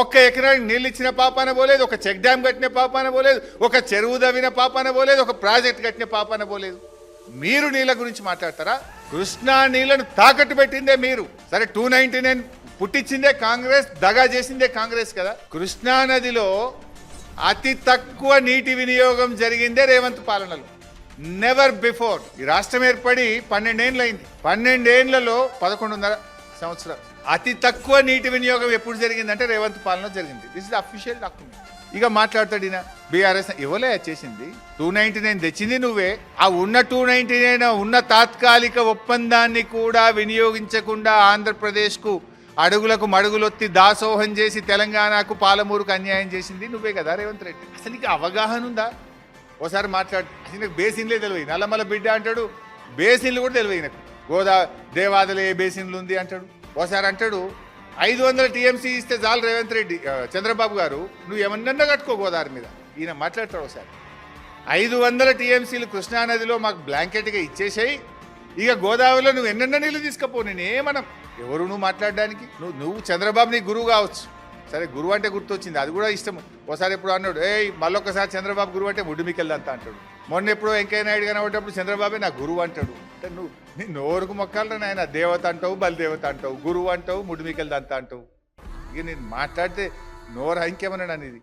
ఒక్క ఎకరానికి నీళ్ళు ఇచ్చిన పాపాన పోలేదు, ఒక చెక్ డ్యామ్ కట్టిన పాపాన పోలేదు, ఒక చెరువు దవ్విన పాపాన పోలేదు, ఒక ప్రాజెక్ట్ కట్టిన పాపాన పోలేదు. మీరు నీళ్ళ గురించి మాట్లాడతారా? కృష్ణా నీళ్లను తాకట్టు పెట్టిందే మీరు. సరే 299 పుట్టించిందే కాంగ్రెస్, దగా చేసిందే కాంగ్రెస్ కదా. కృష్ణా నదిలో అతి తక్కువ నీటి వినియోగం జరిగిందే రేవంత్ పాలనలో. Never before. ఈ రాష్ట్రం ఏర్పడి 12 ఏళ్ళు అయింది. 12 ఏళ్లలో 11.5 సంవత్సరాలు అతి తక్కువ నీటి వినియోగం ఎప్పుడు జరిగిందంటే రేవంత్ పాలన జరిగింది. This is official document. ఇక మాట్లాడతాడు ఈయన బీఆర్ఎస్ ఇవ్వలే చేసింది. 299 తెచ్చింది నువ్వే. ఆ ఉన్న 299 ఉన్న తాత్కాలిక ఒప్పందాన్ని కూడా వినియోగించకుండా ఆంధ్రప్రదేశ్కు అడుగులకు మడుగులొత్తి దాసోహం చేసి తెలంగాణకు పాలమూరుకు అన్యాయం చేసింది నువ్వే కదా రేవంత్ రెడ్డి. అసలు నీకు అవగాహన ఉందా? ఓసారి మాట్లాడు. అసలు బేసిన్లే తెలియదు. నల్లమల బిడ్డ అంటాడు, బేసిన్లు కూడా తెలియదు నాకు. దేవాదలే బేసిన్లు ఉంది అంటాడు. ఓసారి అంటాడు 500 టీఎంసీ ఇస్తే చాలు రేవంత్ రెడ్డి చంద్రబాబు గారు, నువ్వు ఏమన్నా కట్టుకో గోదావరి మీద. ఈయన మాట్లాడతాడు ఒకసారి 500 టీఎంసీలు కృష్ణానదిలో మాకు బ్లాంకెట్గా ఇచ్చేసాయి, ఇక గోదావరిలో నువ్వు ఎన్నెన్న నీళ్ళు తీసుకపో. నేనేమనం ఎవరు నువ్వు మాట్లాడడానికి? నువ్వు చంద్రబాబు నీ గురువు కావచ్చు. సరే గురువు అంటే గుర్తొచ్చింది, అది కూడా ఇష్టం. ఒకసారి ఎప్పుడు అన్నాడు మళ్ళొక్కసారి చంద్రబాబు గురువు అంటే ముడ్డుమికెళ్దంతా అంటాడు. మొన్న ఎప్పుడో వెంకయ్య నాయుడు కనబడ్డప్పుడు చంద్రబాబే నా గురువు అంటాడు. అంటే నువ్వు నీ నోరుకు మొక్కాలరా నాయన. దేవత అంటావు, బలిదేవత అంటావు, గురువు అంటావు, ముడ్డుమికెళ్దంతా అంటావు. ఇక నేను మాట్లాడితే నోరు ఇంకేమన్నాడు అనేది.